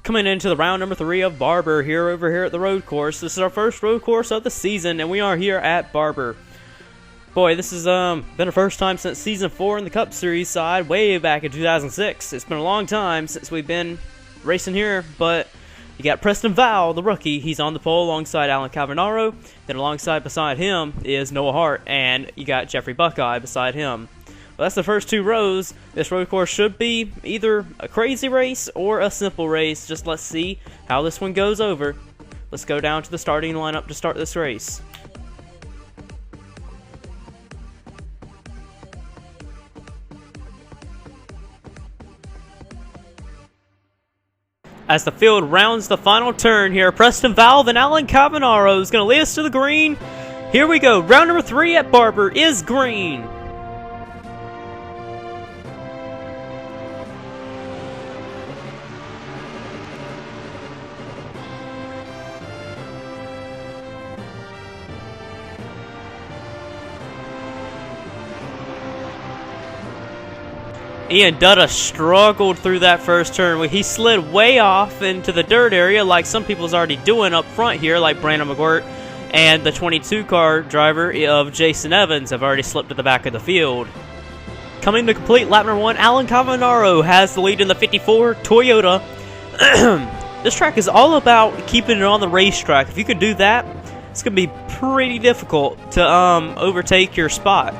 Coming into the round number 3 of Barber over here at the road course. This is our first road course of the season, and we are here at Barber. Boy, this has been the first time since Season 4 in the Cup Series side, way back in 2006. It's been a long time since we've been racing here, but you got Preston Val, the rookie. He's on the pole alongside Alan Cavanaro. Then beside him is Noah Hart, and you got Jeffrey Buckeye beside him. Well, that's the first 2 rows. This road course should be either a crazy race or a simple race. Just let's see how this one goes over. Let's go down to the starting lineup to start this race. As the field rounds the final turn here, Preston Valve and Alan Cavanaro is going to lead us to the green. Here we go. Round number 3 at Barber is green. Ian Dutta struggled through that first turn. He slid way off into the dirt area like some people's already doing up front here, like Brandon McGirt and the 22 car driver of Jason Evans have already slipped to the back of the field. Coming to complete lap number 1, Alan Cavanaro has the lead in the 54 Toyota. This track is all about keeping it on the racetrack. If you can do that, it's going to be pretty difficult to overtake your spot.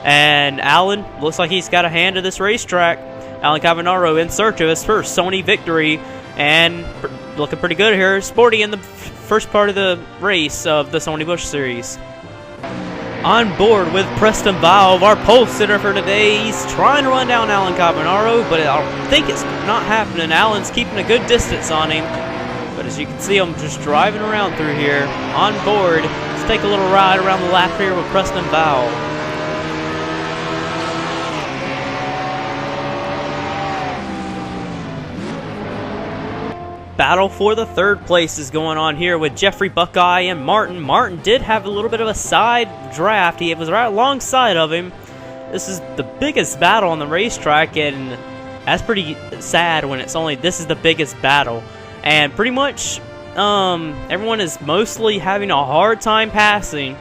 And Alan looks like he's got a hand in this racetrack. Alan Cavanaro in search of his first Sony victory, and looking pretty good here, sporty in the first part of the race of the Sony Busch Series. On board with Preston Valve, our pole sitter for today. He's trying to run down Alan Cavanaro, but I think it's not happening. Alan's keeping a good distance on him, but as you can see, I'm just driving around through here. On board, let's take a little ride around the lap here with Preston Valve. Battle for the 3rd place is going on here with Jeffrey Buckeye and Martin. Martin did have a little bit of a side draft. He was right alongside of him. This is the biggest battle on the racetrack, and that's pretty sad when this is the biggest battle. And pretty much everyone is mostly having a hard time passing.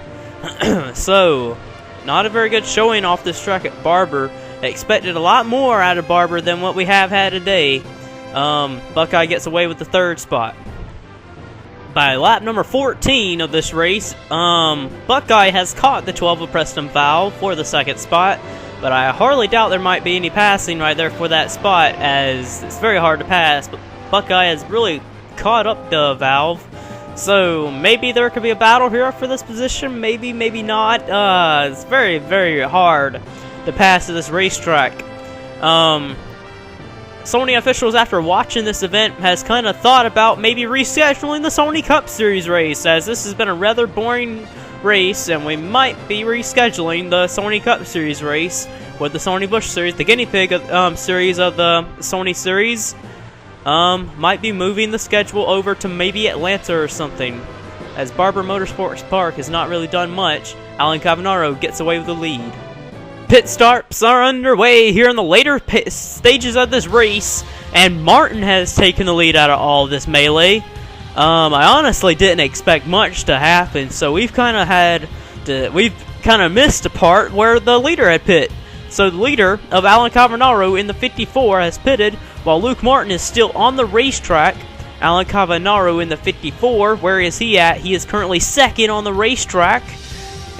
So, not a very good showing off this track at Barber. I expected a lot more out of Barber than what we have had today. Buckeye gets away with the 3rd spot. By lap number 14 of this race, Buckeye has caught the 12 of Preston Valve for the 2nd spot, but I hardly doubt there might be any passing right there for that spot, as it's very hard to pass, but Buckeye has really caught up to Valve, so maybe there could be a battle here for this position, maybe, maybe not. It's very, very hard to pass to this racetrack. Sony officials, after watching this event, has kind of thought about maybe rescheduling the Sony Cup Series race, as this has been a rather boring race, and we might be rescheduling the Sony Cup Series race with the Sony Busch Series, the guinea pig series of the Sony Series. Might be moving the schedule over to maybe Atlanta or something, as Barber Motorsports Park has not really done much. Alan Cavanaro gets away with the lead. Pit stops are underway here in the later stages of this race, and Martin has taken the lead out of all of this melee. I honestly didn't expect much to happen, so we've kind of missed a part where the leader had pit. So the leader of Alan Cavanaro in the 54 has pitted, while Luke Martin is still on the racetrack. Alan Cavanaro in the 54, where is he at? He is currently 2nd on the racetrack,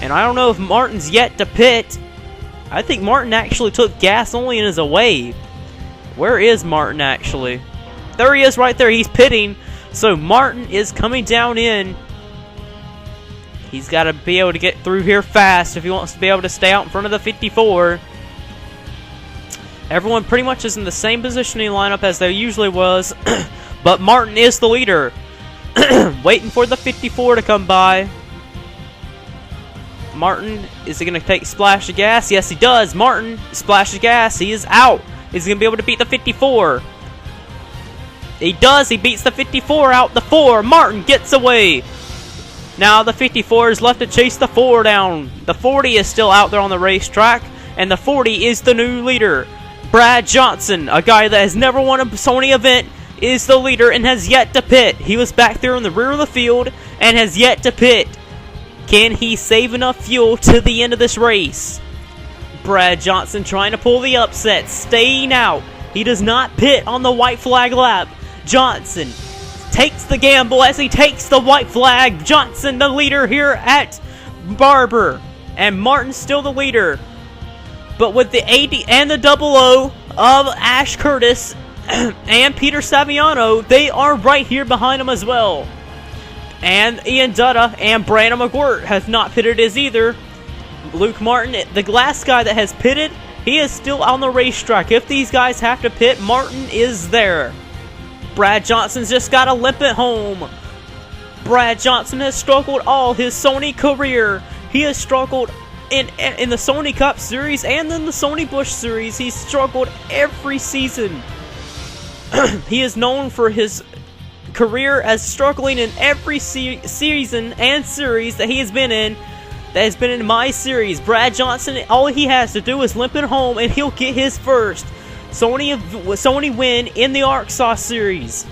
and I don't know if Martin's yet to pit. I think Martin actually took gas only and is away. Where is Martin actually? There he is right there. He's pitting. So Martin is coming down in. He's got to be able to get through here fast if he wants to be able to stay out in front of the 54. Everyone pretty much is in the same positioning lineup as they usually was. But Martin is the leader. Waiting for the 54 to come by. Martin, is he going to take a splash of gas? Yes, he does. Martin, splash of gas. He is out. Is he going to be able to beat the 54? He does. He beats the 54 out the 4. Martin gets away. Now the 54 is left to chase the 4 down. The 40 is still out there on the racetrack, and the 40 is the new leader. Brad Johnson, a guy that has never won a Sony event, is the leader and has yet to pit. He was back there in the rear of the field and has yet to pit. Can he save enough fuel to the end of this race? Brad Johnson trying to pull the upset, staying out. He does not pit on the white flag lap. Johnson takes the gamble as he takes the white flag. Johnson the leader here at Barber. And Martin's still the leader. But with the 80 and the 00 of Ash Curtis and Peter Saviano, they are right here behind him as well. And Ian Dutta and Brandon McGirt has not pitted as either. Luke Martin, the last guy that has pitted, he is still on the racetrack. If these guys have to pit, Martin is there. Brad Johnson's just got to limp it home. Brad Johnson has struggled all his Sony career. He has struggled in the Sony Cup Series and in the Sony Busch Series. He's struggled every season. He is known for his career as struggling in every season and series that he has been in. That has been in my series. Brad Johnson, all he has to do is limp it home and he'll get his first Sony win in the ARCSOA series.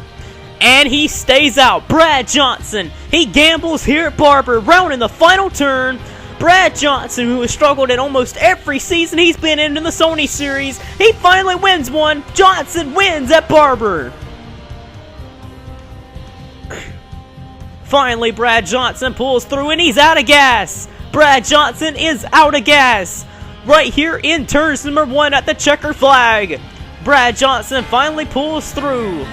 And he stays out. Brad Johnson, he gambles here at Barber, round in the final turn. Brad Johnson, who has struggled in almost every season he's been in the Sony series, he finally wins one. Johnson wins at Barber. Finally, Brad Johnson pulls through and he's out of gas. Brad Johnson is out of gas. Right here in turns number 1 at the checker flag. Brad Johnson finally pulls through.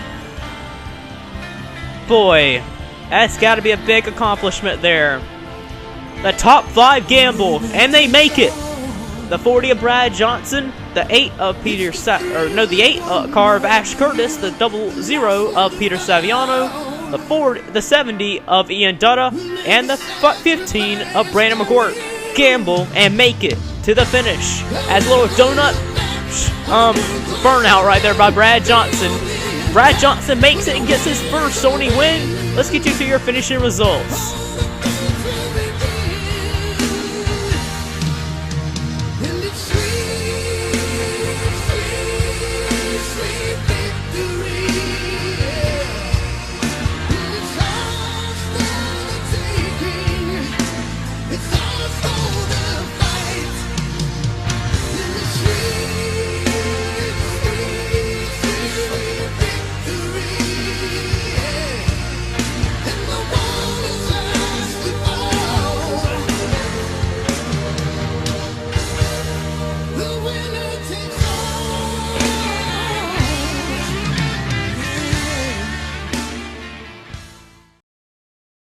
Boy, that's got to be a big accomplishment there. The top 5 gamble, and they make it. The 40 of Brad Johnson, the 8 of the 8 car of Ash Curtis, the 00 of Peter Saviano, the 70 of Ian Dutta, and the 15 of Brandon McGirt gamble and make it to the finish. As a little donut burnout right there by Brad Johnson. Brad Johnson makes it and gets his first Sony win. Let's get you to your finishing results.